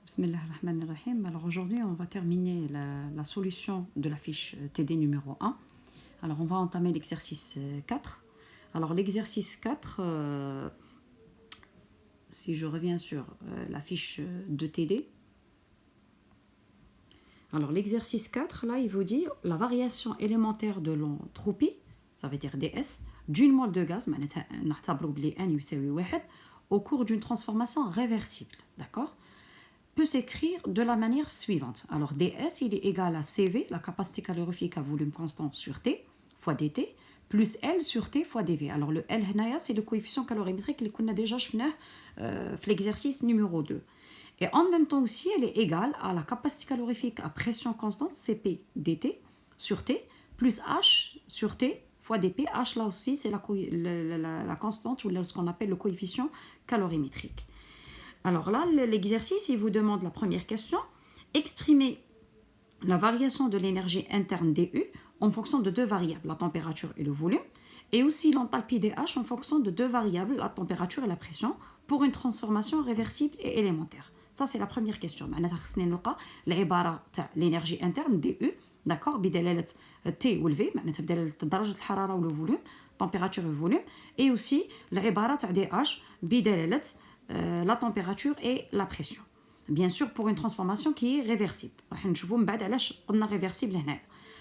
Bismillah ar-Rahman ar-Rahim. Alors aujourd'hui, on va terminer la solution de la fiche TD numéro 1. Alors on va entamer l'exercice 4. Alors l'exercice 4, si je reviens sur la fiche de TD. Alors l'exercice 4, là, il vous dit la variation élémentaire de l'entropie, ça veut dire DS, d'une mole de gaz, au cours d'une transformation réversible. D'accord ? Peut s'écrire de la manière suivante. Alors DS, il est égal à CV, la capacité calorifique à volume constant sur T, fois dt, plus L sur T fois dV. Alors le L, c'est le coefficient calorimétrique qu'on a déjà fait l'exercice numéro 2. Et en même temps aussi, elle est égale à la capacité calorifique à pression constante, Cp dt, sur T, plus H sur T fois dP. H, là aussi, c'est la constante, ou ce qu'on appelle le coefficient calorimétrique. Alors là, l'exercice, il vous demande la première question. Exprimer la variation de l'énergie interne dU en fonction de deux variables, la température et le volume, et aussi l'enthalpie dH en fonction de deux variables, la température et la pression, pour une transformation réversible et élémentaire. Ça, c'est la première question. L'énergie interne dU, d'accord, T ou le V, ou le volume, température et volume, et aussi dH, la température et la pression. Bien sûr, pour une transformation qui est réversible.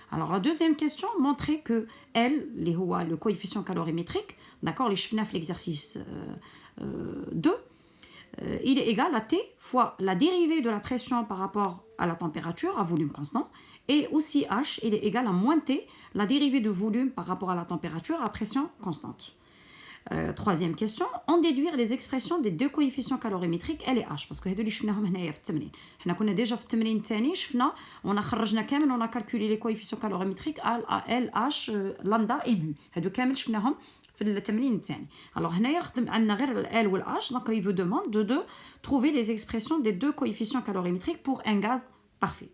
Alors, la deuxième question, montrer que L, le coefficient calorimétrique, d'accord, les chefs l'exercice 2, il est égal à T fois la dérivée de la pression par rapport à la température, à volume constant, et aussi H, il est égal à moins T, la dérivée de volume par rapport à la température, à pression constante. Troisième question, en déduire les expressions des deux coefficients calorimétriques L et H, parce que هذو اللي شفناهم هنايا في التمرين. حنا كنا ديجا في التمرين الثاني شفنا خرجنا كامل calculé les coefficients calorimétriques L, H, lambda et mu. هذو كامل شفناهم في التمرين الثاني. Alors هنايا خدم عندنا غير L و H, donc il vous demande de trouver les expressions des deux coefficients calorimétriques pour un gaz parfait.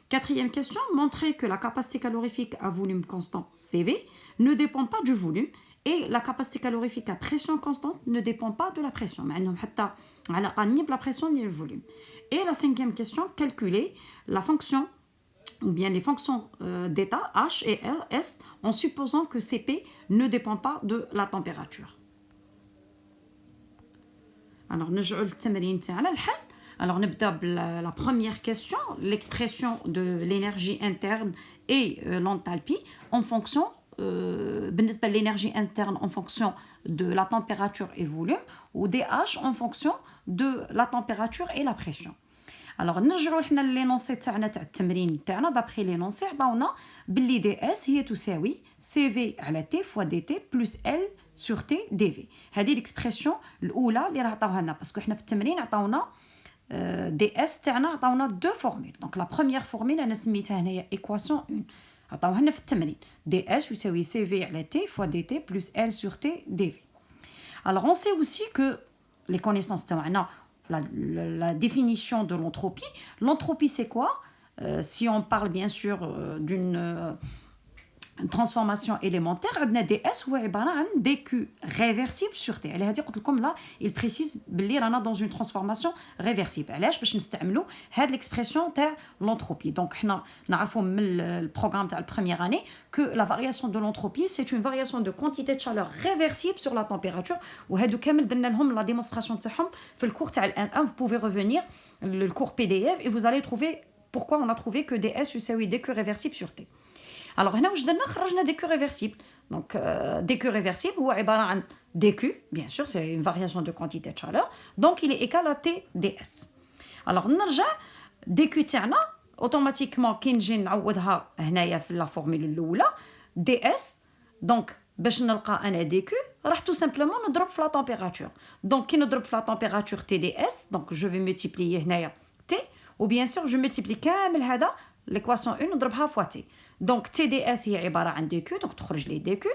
Quatrième question, montrer que la capacité calorifique à volume constant CV ne dépend pas du volume et la capacité calorifique à pression constante ne dépend pas de la pression. Mais nous n'avons la pression ni le volume. Et la cinquième question, calculer la fonction ou bien les fonctions d'état H et S en supposant que Cp ne dépend pas de la température. Alors, nous allons alors, la première question, l'expression de l'énergie interne et l'enthalpie en fonction de l'énergie interne en fonction de la température et volume, ou DH en fonction de la température et la pression. Alors, نرجعوا لحنا l'énoncé تاعنا تاع التمرين تاعنا d'après l'énoncé عطاونا باللي DS هي تساوي CV على T fois DT plus L sur T dV. هذه الاكسبريسيون الاولى اللي راه عطاوها لنا باسكو حنا في التمرين عطاونا DS تاعنا عطاونا دو فورمول. دونك لا بروميير فورمول انا سميتها هنايا ايكواسيون 1. عطاوها لنا في التمرين DS يساوي CV على T fois DT plus L sur T dV. Alors on sait aussi que les connaissances تاعنا la définition de l'entropie. L'entropie, c'est quoi? Si on parle bien sûr d'une transformation élémentaire, on a DS ou un dQ réversible sur T. Là, il précise que dans une transformation réversible. علاش باش نستعملوا هاد l'expression de l'entropie. Donc, nous savons le programme de la première année que la variation de l'entropie, c'est une variation de quantité de chaleur réversible sur la température. وهادو كامل درنا لهم la démonstration تاعهم في الcours تاع L1. Vous pouvez revenir le cours PDF et vous allez trouver pourquoi on a trouvé que DS يساوي dQ réversible sur T. Alors, هنا واش درنا خرجنا dQ réversible. Donc, dQ réversible هو عبارة عن dQ, bien sûr, c'est une variation de quantité de chaleur. Donc, il est égal à T ds. Alors, نرجع dQ تاعنا automatiquement كي نجي نعوضها هنايا في la formule الأولى ds. Donc, باش نلقى أنا dQ راح tout simplement نضرب في la température. Donc, كي نضرب في la température T ds, donc je vais multiplier هنايا T, ou bien sûr je multiplie كامل هذا l'équation 1 نضربها fois T. Donc TDS هي عبارة عن dQ, donc تخرج لي dQ.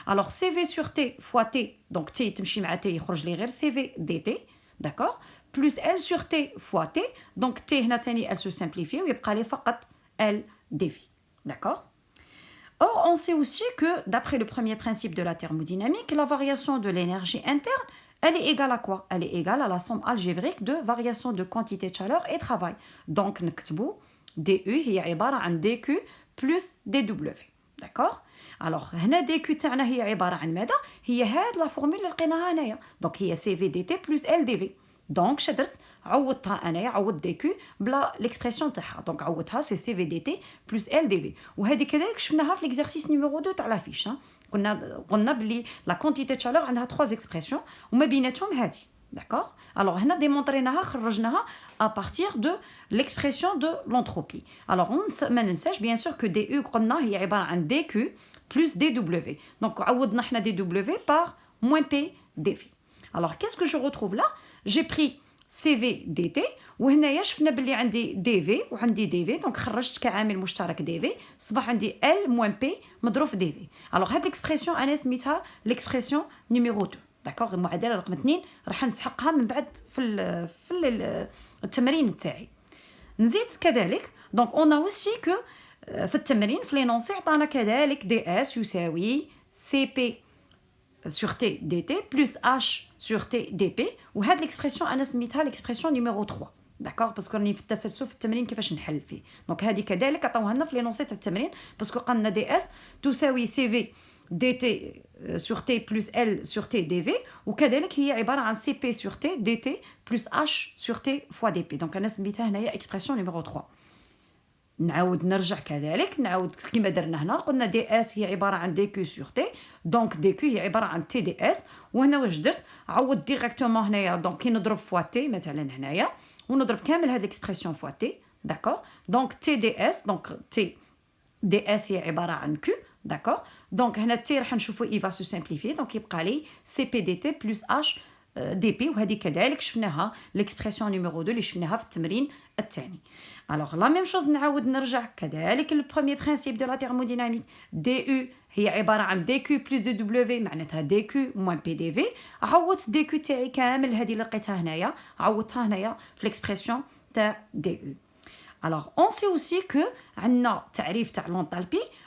Alors CV sur T fois T, donc T تمشي مع T يخرج لي غير CV dt, d'accord, plus L sur T fois T, donc T هنا تاني elle se simplifie ويبقى لي فقط L dV, d'accord. Or, on sait aussi que, d'après le premier principe de la thermodynamique, la variation de l'énergie interne, elle est égale à quoi? Elle est égale à la somme algébrique de variation de quantité de chaleur et travail. Donc, نكتبوا DU هي عبارة عن DQ plus DW. D'accord? Alors, هنا DQ تاعنا هي عبارة عن ماذا؟ هي هاد لا فورمول اللي لقيناها هنايا. Donc, هي CV DT plus LDV. دونك شدرت عوضتها انايا عوض دي كيو بلا ليكسبرسيون تاعها دونك عوضتها سي سي في دي تي بلس ال دي في وهذه كذلك شفناها في ليكزارسيس نيميرو 2 تاع لافيش قلنا بلي لا كونتيتي تشالور عندها 3 اكسبرسيون وما بيناتهم هذه داكوغ الوغ هنا ديمونطريناها خرجناها ا بارتير دو ليكسبرسيون دو لونتروبي الوغ ما ننساش بيان سور كو دي يو قلنا هي عباره عن دي كيو بلس دي دبليو دونك عوضنا حنا دي دبليو بار موان بي دي في الوغ qu'est-ce que je retrouve là j'ai pris CV DT وهنايا شفنا باللي عندي دي في وعندي دي في دونك خرجت كعامل مشترك دي في صبح عندي ال موان بي مضروب في دي في الوغ هاد ليكسبرسيون انا سميتها ليكسبرسيون نيميرو 2 داكوغ المعادله رقم 2 راح نسحقها من بعد في التمرين تاعي نزيد كذلك دونك اون اوسي كو في التمرين في لينونسي عطانا كذلك دي اس يساوي سي بي sur T dt plus H sur T dp وهاد l'expression أنا سميتها l'expression numéro 3 d'accord parce que راني في التسلسل في التمرين كيفاش نحل فيه دونك هذه كذلك عطاوها لنا في لينونسي تاع التمرين باسكو قالنا دي اس تساوي سي في دي تي sur T plus L sur T dv وكذلك هي عبارة عن سي بي sur T dt plus H sur T fois dp دونك أنا سميتها هنايا expression numéro 3 نعاود نرجع كذلك نعاود كما درنا هنا قلنا دي اس هي عباره عن دي كيو سور تي دونك دي كيو هي عباره عن تي دي اس وهنا واش درت عوض ديريكتومون هنايا دونك كي نضرب فوا تي مثلا هنايا ونضرب كامل هاد ليكسبرسيون فوا تي داكور دونك تي دي اس دونك تي دي اس هي عباره عن كيو داكور دونك هنا تي راح نشوفوا اي فا سو سامبليفي دونك يبقى لي سي بي دي تي بلس اش دي بي وهذه كذلك شفناها ليكسبرسيون نيميرو 2 اللي شفناها في التمرين الثاني الوغ لا ميم شوز نعاود نرجع كذلك لو بروميير برينسيپ دو لا ثيرموديناميك دي يو هي عباره عن دي كيو بلس دي دبليو معناتها دي كيو موان بي دي في عوضت دي كيو تاعي كامل هذه اللي لقيتها هنايا عوضتها هنايا في ليكسبرسيون تاع دي يو Alors, on sait aussi que عندنا تعريف تاع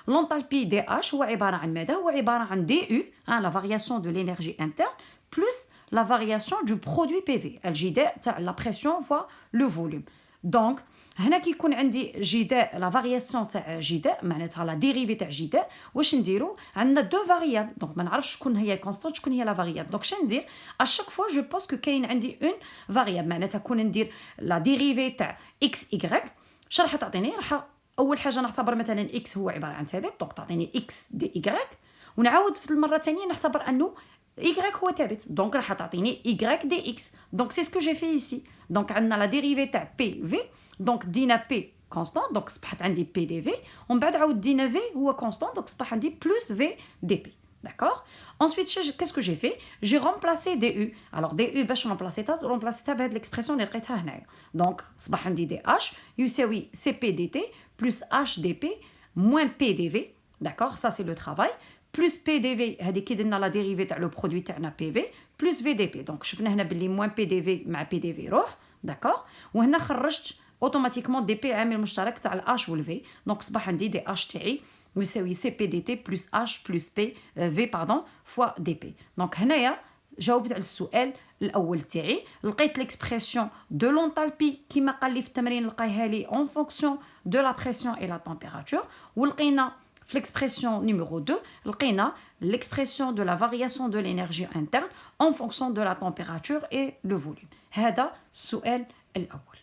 l'enthalpie DH هو عبارة عن ماذا؟ هو عبارة عن DU, la variation de l'énergie interne, plus la variation du produit PV, الجداء تاع la pression fois le volume. Donc, هنا كيكون عندي جداء لا فارياسيون تاع جداء معناتها لا ديريفي تاع جداء واش نديرو عندنا دو فاريابل دونك ما نعرفش شكون هي كونستانت شكون هي لا فاريابل دونك شنو ندير اشاك فوا جو بونس كو كاين عندي اون فاريابل معناتها كون ندير لا ديريفي تاع اكس ايغريك اش راح تعطيني راح اول حاجه نعتبر مثلا اكس هو عباره عن ثابت دونك تعطيني اكس دي ايغريك ونعاود في المره الثانيه نعتبر انه y هو ثابت دونك راح تعطيني y دي x دونك سي سكو جي في ايسي دونك عندنا لا ديريفي تاع بي في دونك دينا بي كونستانت دونك صبحت عندي بي دي في ومن بعد عاود دينا في هو كونستانت دونك صبح عندي بلس في دي بي d'accord ensuite qu'est-ce que j'ai fait j'ai remplacé du alors du باش remplacer بهاد ليكسبرسيون اللي لقيتها هنايا دونك صبح عندي دي اش يساوي سي بي دي تي بلس اش دي بي موان بي دي في d'accord ça c'est le travail plus PDV هذه كي درنا لا ديريفي تاع لو برودوي تاعنا بي في بلس في دي بي دونك شفنا هنا باللي موان بي دي في مع بي دي في روح داكوغ وهنا خرجت اوتوماتيكمون دي بي عامل مشترك تاع الاش والفي دونك صبح عندي دي اش تاعي يساوي سي بي دي تي بلس اش بلس بي في باردون فوا دي بي دونك هنايا جاوبت على السؤال الاول تاعي لقيت ليكسبرسيون دو لونتالبي كيما قال لي في التمرين لقايها لي اون فونكسيون دو لا بريسيون اي لا تمبيراتور ولقينا في l'expression numéro 2 لقينا l'expression de la variation de l'énergie interne en fonction de la température et le volume هذا السؤال الأول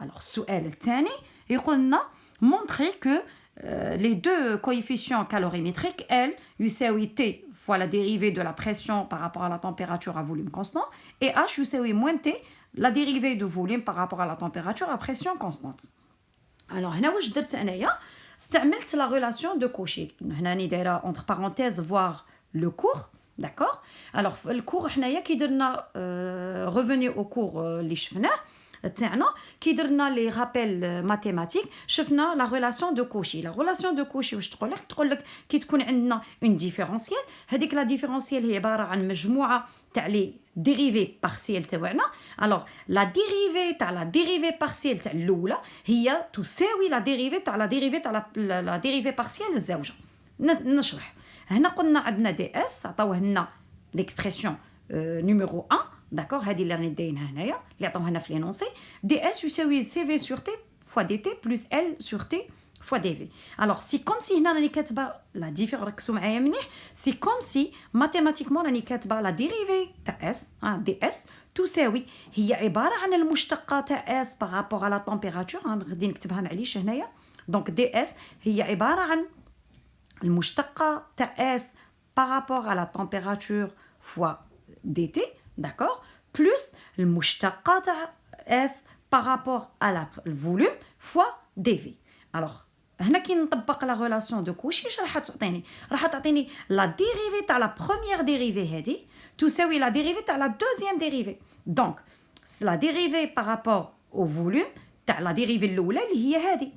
alors السؤال الثاني يقولنا montrer que les deux coefficients calorimétriques L يساوي T fois la dérivée de la pression par rapport à la température à volume constant et H يساوي moins T la dérivée de volume par rapport à la température à pression constante alors هنا واش درت انايا استعملت la relation de Cauchy هنا راني دايره entre parenthèses voir le cours d'accord alors le cours حنايا كي درنا revenir au cours اللي شفناه تاعنا كي درنا لي رابيل ماتيماتيك شفنا لا ريلاسيون دو كوشي لا ريلاسيون دو كوشي واش تقول لك كي تكون عندنا اون ديفيرونسيال هذيك لا ديفيرونسيال هي عباره عن مجموعه تاع لي ديريفي بارسيال تاعنا الوغ لا ديريفي تاع لا ديريفي بارسيال تاع الاولى هي تساوي لا ديريفي تاع لا ديريفي بارسيال الزوجه نشرح هنا قلنا عندنا دي اس عطاوه لنا ليكسبرسيون نيميرو 1 d'accord هذه اللي راني داينها هنايا اللي عطاوها لنا في لينونسي دي اس يساوي سي في سور تي فوا دي تي بلس ال سور تي فوا دي في الوغ سي كوم سي هنا راني كاتبه لا ديفير ركزوا معايا مليح سي كوم سي ماتيماتيكمون راني كاتبه لا ديريفي تاع اس دي اس تساوي هي عباره عن المشتقه تاع اس بارابور على تمبيراتور غادي نكتبها معليش هنايا دونك دي اس هي عباره عن المشتقه تاع اس بارابور على تمبيراتور فوا دي تي داكور بلس المشتقه تاع اس بارابور على الفوليوم فوا دي في الوغ هنا كي نطبق لا ريلاسيون دو كوشي اش راح تعطيني لا ديريفي تاع لا بروميير ديريفي هادي تساوي لا ديريفي تاع لا دوزيام ديريفي دونك لا ديريفي بارابور او فوليوم تاع لا ديريفي الاولى اللي هي هادي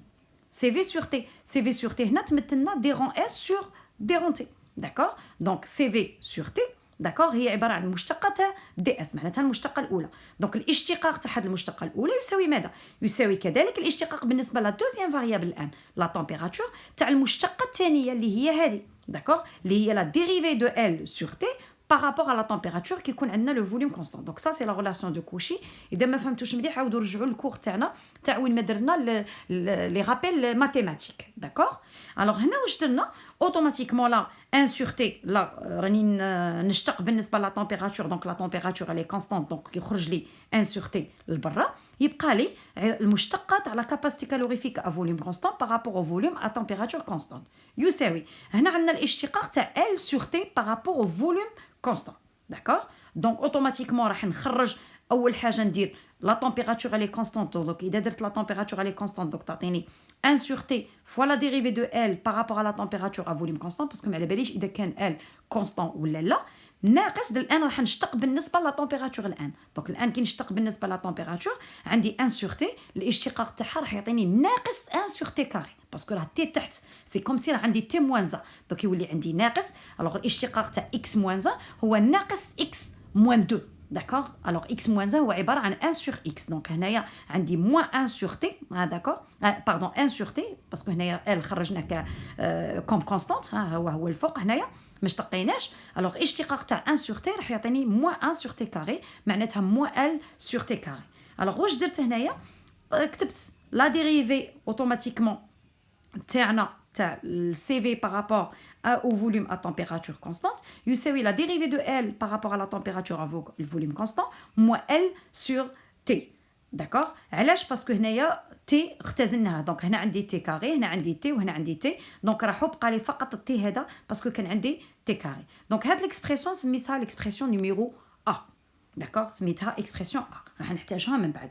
سي في سور تي سي في سور تي هنا تمثلنا دي رون اس سور دي رون تي داكور دونك سي في سور تي داكور هي عباره عن المشتقه تاع دي اس معناتها المشتقه الاولى دونك الاشتقاق تاع هذه المشتقه الاولى يساوي ماذا يساوي كذلك الاشتقاق بالنسبه لا دوزيام فاريابل الان لا تمبيراتور تاع المشتقه الثانيه اللي هي هذه داكور اللي هي لا ديريفي دو ال سور تي par rapport à la température qui يكون عندنا le volume constant donc ça c'est la relation de Cauchy اذا ما فهمتوش مليح عاودوا رجعوا للكور تاعنا تاع وين ما درنا لي رابيل ماتيماتيك داكور alors هنا واش درنا اوتوماتيكمون لا ان سور تي لا راني نشتق بالنسبه لا تمبيراتور دونك لا تمبيراتور الي كونستانت دونك يخرج لي ان سور تي لبرا يبقى لي المشتقه تاع لا كاباسيتي كالوريفيك ا فوليوم كونستانت بارابور او فوليوم ا تمبيراتور كونستانت يساوي هنا عندنا الاشتقاق تاع ال سور تي بارابور او فوليوم كونستانت داكور دونك اوتوماتيكمون راح نخرج اول حاجه ندير لا تمبيراتور الي كونستانت دونك اذا درت لا تمبيراتور الي كونستانت دونك تعطيني 1 sur t fois la dérivée de L par rapport à la température à volume constant parce que ما على باليش اذا كان L constant ولا لا ناقص الان راح نشتق بالنسبه لا تمبيراتور الان دونك الان كي نشتق بالنسبه لا تمبيراتور عندي 1 sur t الاشتقاق تاعها راح يعطيني ناقص 1 sur t كاري باسكو راه تي تحت سي كوم سي راه عندي تي موان زا دونك يولي عندي ناقص الوغ الاشتقاق تاع x موان زا هو ناقص x موان 2 داكوغ الوغ x موان زا هو عباره عن 1 sur x دونك هنايا عندي موان 1 sur t داكوغ باردون 1 sur t باسكو هنايا ال خرجنا ك كوم كونستانت هو الفوق هنايا ما اشتقيناش الوغ اشتقاق تاع 1 sur t راح يعطيني موان 1 sur t كاري معناتها موان l sur t كاري الوغ واش درت هنايا كتبت لا ديريفي اوتوماتيكمون تاعنا تاع السي في par rapport au volume à température constante يساوي la dérivée de L par rapport à la température à le volume constant moins L sur T d'accord علاش باسكو هنايا تي اختزلناها دونك هنا عندي تي كاري هنا عندي تي وهنا عندي تي دونك راح يبقى لي فقط التي هذا باسكو كان عندي تي كاري دونك هاد ليكسبرسيون سميتها ليكسبرسيون نيميرو ا d'accord سميتها اكسبرسيون ا راح نحتاجها من بعد.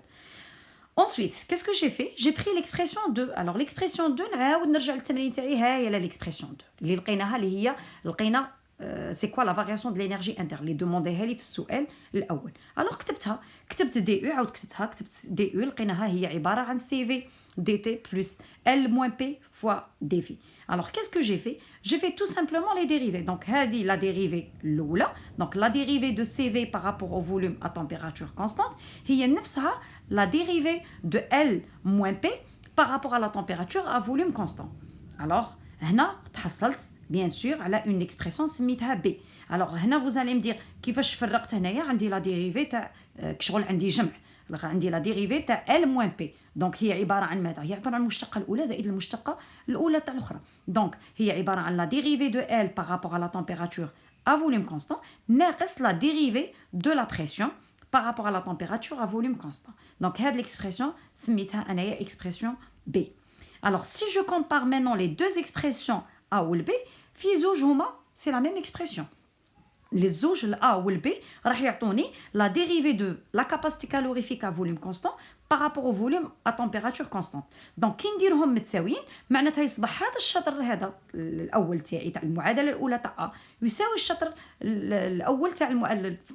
Ensuite, qu'est-ce que j'ai fait? J'ai pris l'expression 2. Alors l'expression 2 نعاود نرجع للتمرين تاعي ها هي l'expression 2 اللي لقيناها اللي هي لقينا c'est quoi la variation de l'énergie interne اللي دومونديها لي في السؤال الاول. alors كتبت دي او عاود كتبت دي او لقيناها هي عباره عن سي في dt plus L moins P fois dV. Alors, qu'est-ce que j'ai fait? J'ai fait tout simplement les dérivés. Donc, هذه la dérivée الأولى. Donc, la dérivée de CV par rapport au volume à température constante هي نفسها la dérivée de L moins P par rapport à la température à volume constant. Alors, هنا تحصلت bien sûr على une expression سميتها B. Alors, هنا vous allez me dire كيفاش فرقت هنايا عندي la dérivée تاع كشغل عندي جمع. عندي لا ديريفي تاع ال موان بي دونك هي عباره عن ماذا؟ هي عباره عن المشتقه الاولى زائد المشتقه الاولى تاع الاخرى دونك هي عباره عن لا ديريفي دو ال بارابور ا لا تمبيراتور ا فوليوم كونستانت ناقص لا ديريفي دو لا بريسيون بارابور ا لا تمبيراتور ا فوليوم كونستانت دونك هاد ليكسبرسيون سميتها انايا اكسبرسيون بي. alors si je compare maintenant les deux expressions a ou b في زوج هما c'est la même expression. Les زوج ال A ou le B راح يعطوني la dérivée de la capacité calorifique à volume constant par rapport au volume à température constante. donc كي نديرهم متساويين معناتها يصبح هذا الشطر هذا الاول تاعي تاع المعادله الاولى تاع A يساوي الشطر الاول تاع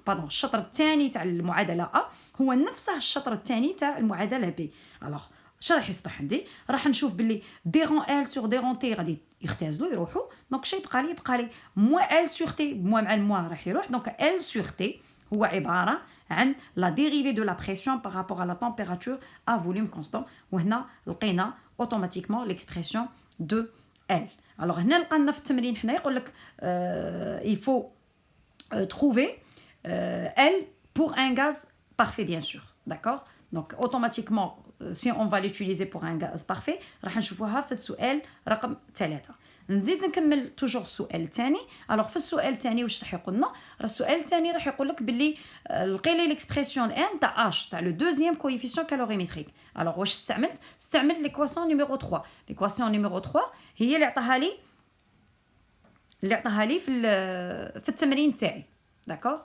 الشطر الثاني تاع المعادله A هو نفسه الشطر الثاني تاع المعادله B. alors اش راح يصبح عندي؟ راح نشوف باللي دي رون ال سور دي رون تي غادي يختزلوا يروحوا دونك شي يبقى لي موان ال سور تي موان مع الموان راح يروح دونك ال سور تي هو عباره عن لا ديريفي دو لا بريسيون بارابور ا لا تمبيراتور ا فوليوم كونستون وهنا لقينا اوتوماتيكمون ليكسبرسيون دو ال. alors هنا لقينا في التمرين حنا يقول لك il faut trouver ال pour un gaz parfait, bien sûr. D'accord? Donc, automatiquement, si on va l'utiliser pour un gaz parfait, راح نشوفوها في السؤال رقم 3. نزيد نكمل توجور السؤال الثاني. الوغ في السؤال الثاني واش راح يقول لنا؟ راه السؤال الثاني راح يقول لك باللي لقي لي ليكسبرسيون الان تاع اش تاع لو دوزيام كويفيسيون كالوريمتريك. الوغ واش استعملت ليكواسيون نيميرو 3. ليكواسيون نيميرو 3 هي اللي عطاها لي في التمرين تاعي. داكوغ؟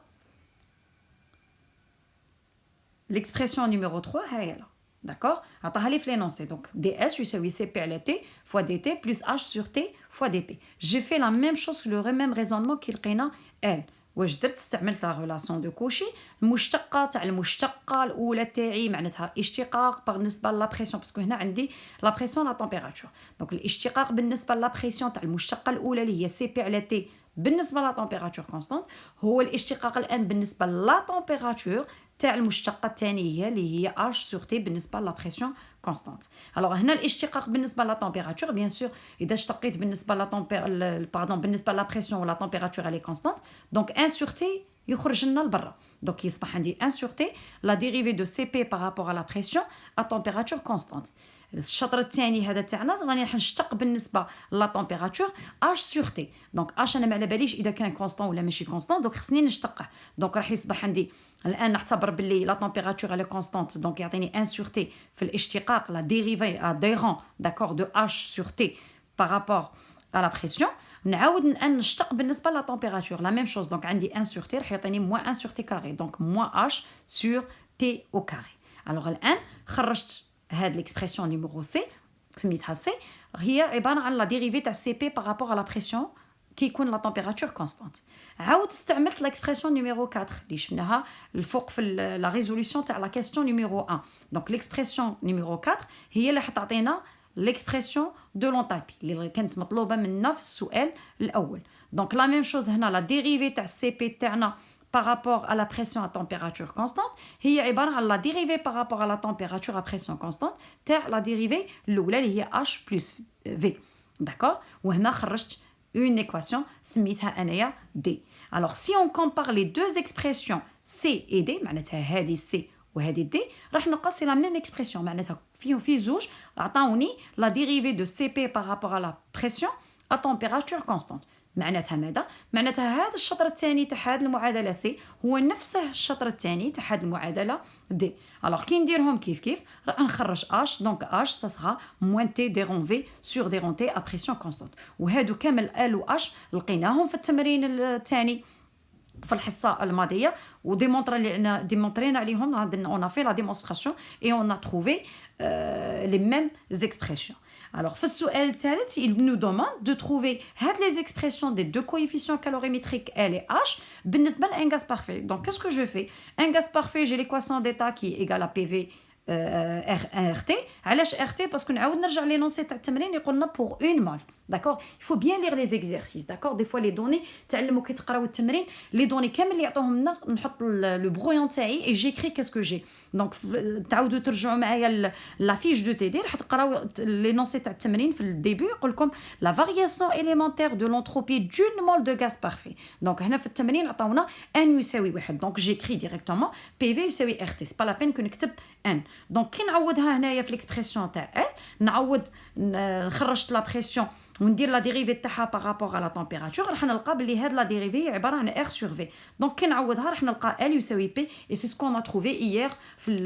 l'expression numéro 3 هاي لا. D'accord? عطاها لي في l'énoncé. Donc ds يساوي cp على t fois dt plus h sur t fois dp. J'ai fait la même chose que le même raisonnement كي لقينا n. واش درت؟ استعملت لا ريلاسيون دو كوشي. المشتقه تاع المشتقه الاولى تاعي معناتها اشتقاق بالنسبه لا بريسيون باسكو هنا عندي لا بريسيون لا تمبيراتور. دونك الاشتقاق بالنسبه لا بريسيون تاع المشتقه الاولى اللي هي cp على t بالنسبه لا تمبيراتور كونستانت هو الاشتقاق الان بالنسبه لا تمبيراتور تاع المشتقه الثانيه اللي هي h sur t بالنسبه لا بريسيون كونستانت. الوغ هنا الاشتقاق بالنسبه لا تمبيراتور بيان سور اذا اشتقيت بالنسبه لا بالنسبه لا بريسيون ولا تمبيراتور على كونستانت دونك 1 sur t يخرج لنا لبرا. دونك يصبح عندي 1 sur t لا ديريفي دو cp par rapport à la pression à température constante. الشطر الثاني هذا تاعنا راني راح نشتق بالنسبه لا تمبيراتور اش سور تي. دونك اش انا ما على باليش اذا كان كونستون ولا ماشي كونستون دونك خصني نشتقه. دونك راح يصبح عندي الان نعتبر باللي لا تمبيراتور على كونستانت دونك يعطيني 1 سور تي في الاشتقاق لا ديريفي اديرون داكور دو اش سور تي بارابور à la pression. نعاود نشتق بالنسبه لا تمبيراتور لا ميم شوز. دونك عندي 1 سور تي راح يعطيني موان 1 سور تي كاري دونك موان اش سور تي او كاري. الوغ الان خرجت هاد ليكسبرسيون نيميرو سي سميتها سي هي عباره عن لا ديريفي تاع سي بي بارابور على لا بريسيون كي يكون لا تمبيراتور كونستانت. عاود استعملت ليكسبرسيون نيميرو 4 اللي شفناها الفوق في لا ريزوليسيون تاع لا كيسيون نيميرو 1. دونك ليكسبرسيون نيميرو 4 هي اللي حتعطينا ليكسبرسيون دو لونتالبي اللي كانت مطلوبه منا في السؤال الاول. دونك لا ميم شوز هنا لا ديريفي تاع سي بي تاعنا par rapport à la pression à température constante هي عبارة عن la dérivée par rapport à la température à pression constante تاع la dérivée الأولى اللي هي H plus V. D'accord? وهنا خرجت une équation سميتها أنايا D. Alors si on compare les deux expressions C et D معناتها هذه C وهذه D راح نلقى سي لا ميم اكسبرسيون معناتها في زوج عطاوني la dérivée de CP par rapport à la pression à température constante. معناتها ماذا؟ معناتها هذا الشطر الثاني تاع هذه المعادله سي هو نفسه الشطر الثاني تاع هذه المعادله دي. الوغ كي نديرهم كيف راح نخرج اش دونك اش سا سرا موان تي ديرون في سور ديرون تي ا بريسيون كونستانت. وهادو كامل ال و اش لقيناهم في التمرين الثاني في الحصه الماضيه وديمونطرينا عليهم اون في لا ديمونستراسيون اي اون ا تروفي لي ميم زيكسبرسيون. Alors, في السؤال الثالث il nous demande de trouver هاد les expressions des deux coefficients calorimétriques L et H بالنسبة لun gaz parfait. Donc, qu'est-ce que je fais? Un gaz parfait, j'ai l'équation d'état qui est égale à PV RT. علاش RT? Parce que نعاود نرجع l'énoncé تاع التمرين يقولنا pour une mole. D'accord? Il faut bien lire les exercices. D'accord? Des fois, les données, تعلموا كي تقراو التمرين les données كامل اللي يعطوهم لنا نحط le brouillon تاعي et j'écris qu'est-ce que j'ai. Donc تعاودوا ترجعوا معايا la fiche de TD راح تقراو l'énoncé تاع التمرين في الديبي يقول لكم la variation élémentaire de l'entropie d'une mole de gaz parfait. Donc هنا في التمرين عطاونا n يساوي 1. Donc j'écris directement PV يساوي RT. C'est pas la peine que نكتب n. Donc كي نعوضها هنايا في l'expression تاع L نعوض خرجت la pression وندير لا ديريفي تاعها بارابور على تمبيراتور راح نلقى بلي هاد لا ديريفي عباره عن ار سور في. دونك كي نعوضها راح نلقى ال يساوي بي اي سي سكون ا تروفي ايير في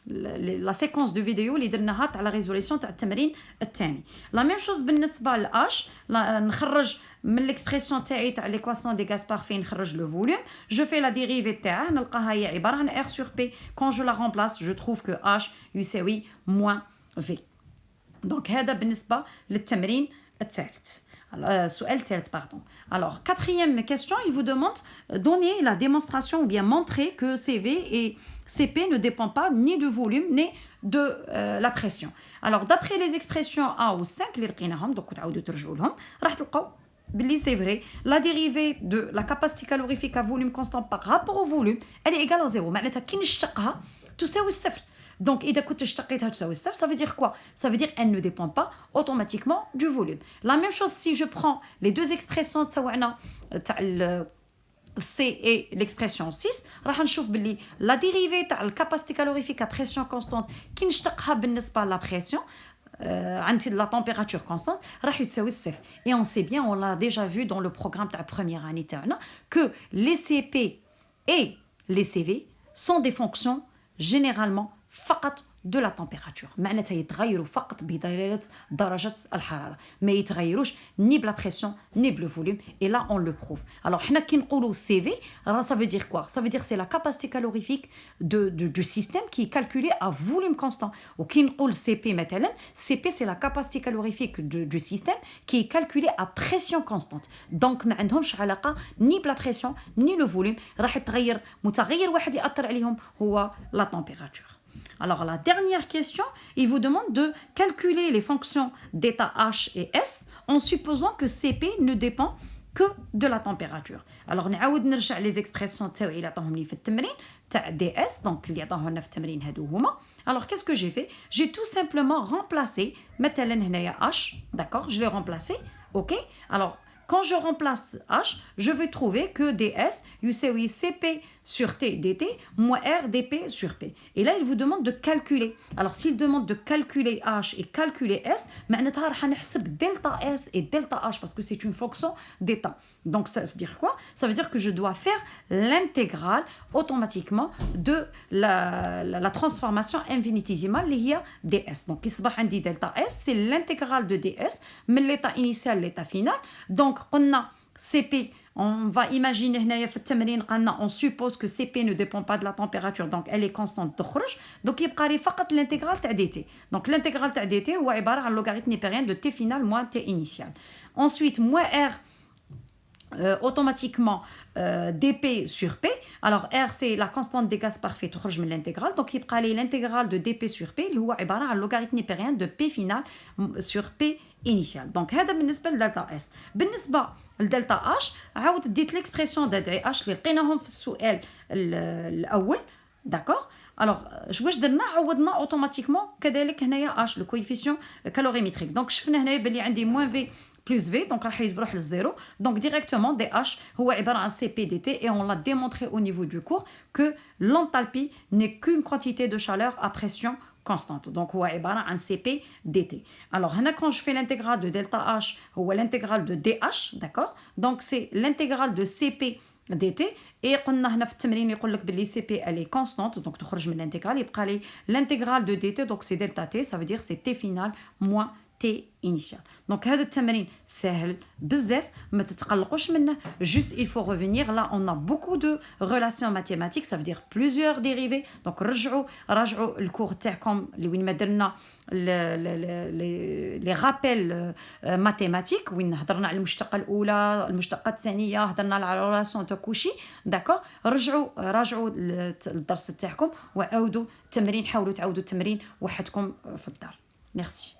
لا سيكونس دو فيديو اللي درناها تاع لا ريزوليسيون تاع التمرين الثاني. لا ميم شوز بالنسبه لاش نخرج من ليكسبرسيون تاعي تاع ليكواسيون دي غاز بارفي نخرج لو فوليوم جو في لا ديريفي تاعها نلقاها هي عباره عن ار سور بي كون جو لا رومبلاس جو تروف كو اش يساوي موان في. دونك هذا بالنسبة للتمرين الثالث. السؤال الثالث pardon. Alors quatrième question, il vous demande donner la démonstration ou bien montrer que CV et CP ne dépendent pas ni du volume ni de la pression. Alors d'après les expressions A ou 5 اللي لقيناهم دوك تعاودوا ترجعوا لهم راح تلقاو باللي c'est vrai la dérivée de la capacité calorifique à volume constant par rapport au volume elle est égale à 0 معناتها كي نشتقها تساوي الصفر. Donc, إذا كنت اشتقيتها تساوي الصفر, ça veut dire quoi? Ça veut dire qu'elle ne dépend pas automatiquement du volume. La même chose si je prends les deux expressions تاعنا تاع C et l'expression 6 راح نشوف باللي la dérivée تاع الكاباسيتي calorifique à pression constante كي نشتقها بالنسبة لا pression عند la température constante راح يتساوي الصفر. Et on sait bien, on l'a déjà vu dans le programme تاع première année تاعنا que les CP et les CV sont des fonctions généralement فقط de la température. معناتها يتغيروا فقط بدلالة درجة الحرارة ما يتغيروش ni بلا pression ni بلو volume. Et là on le prouve. Alors حنا كي نقولوا CV ça veut dire quoi? Ça veut dire c'est la capacité calorifique du système qui est calculée à volume constant. وكي نقول CP مثلا CP c'est la capacité calorifique du système qui est calculée à pression constante. Donc ما عندهمش علاقة ni بلا pression ni le volume. راح يتغير متغير واحد يأثر عليهم هو la température. Alors, la dernière question, il vous demande de calculer les fonctions d'état H et S en supposant que CP ne dépend que de la température. Alors, نعاود نرجع les expressions تاوعي اللي عطاهم لي في التمرين تاع DS, donc اللي عطاهم لنا في التمرين هادو هما. Alors, qu'est-ce que j'ai fait? J'ai tout simplement remplacé مثلا هنايا H, d'accord? Je l'ai remplacé, ok? Alors, quand je remplace H, je vais trouver que DS يساوي CP sur T dt moins R dP sur P. Et là, il vous demande de calculer. Alors, s'il demande de calculer H et calculer S, معناتها راح نحسب delta S et delta H parce que c'est une fonction d'état. Donc, ça veut dire quoi? Ça veut dire que je dois faire l'intégrale automatiquement de la transformation infinitésimale اللي هي ds. Donc, يصبح عندي delta S, c'est l'intégrale de ds من l'état initial à l'état final. Donc, قلنا CP, on va imaginer هنايا في التمرين قلنا on suppose que CP ne dépend pas de la température donc elle est constante تخرج donc يبقى لي فقط l'intégrale تاع dt. Donc l'intégrale تاع dt هو عبارة عن logarithme népérien de t final moins t initial. Ensuite moins r automatiquement dp sur p. Alors r c'est la constante des gaz parfaits تخرج من l'intégrale donc يبقى لي l'intégrale de dp sur p اللي هو عبارة عن logarithme népérien de p final sur p initial. Donc هذا بالنسبة لدلتا S. بالنسبة لدلتا H عاود ديت l'expression تاع H اللي لقيناهم في السؤال الأول d'accord. Alors واش درنا عوضنا اوتوماتيكمون كذلك هنايا H le coefficient calorimétrique. Donc شفنا هنايا بلي عندي moins V plus V donc راح يروح للزيرو. Donc directement DH هو عبارة عن CP dt et on l'a démontré au niveau du cours que l'enthalpie n'est qu'une quantité de chaleur à pression constante. Donc هو عبارة عن CP dt. Alors هنا quand je fais l'intégrale de delta H هو l'intégrale de DH d'accord. Donc c'est l'intégrale de CP dt et قلنا هنا في التمرين يقول لك باللي CP elle est constante donc تخرج من l'intégrale يبقى لي l'intégrale de dt donc c'est delta t ça veut dire c'est t final moins t initial. Donc هذا التمرين سهل بزاف ما تتقلقوش منه juste il faut revenir là on a beaucoup de relations mathématiques ça veut dire plusieurs dérivés donc راجعوا الكور تاعكم اللي وين ما درنا les rappels mathématiques وين هضرنا على المشتقة الأولى المشتقة الثانية هضرنا على relation تاع كوشي d'accord راجعوا الدرس تاعكم وعاودوا التمرين حاولوا تعاودوا التمرين وحدكم في الدار. Merci.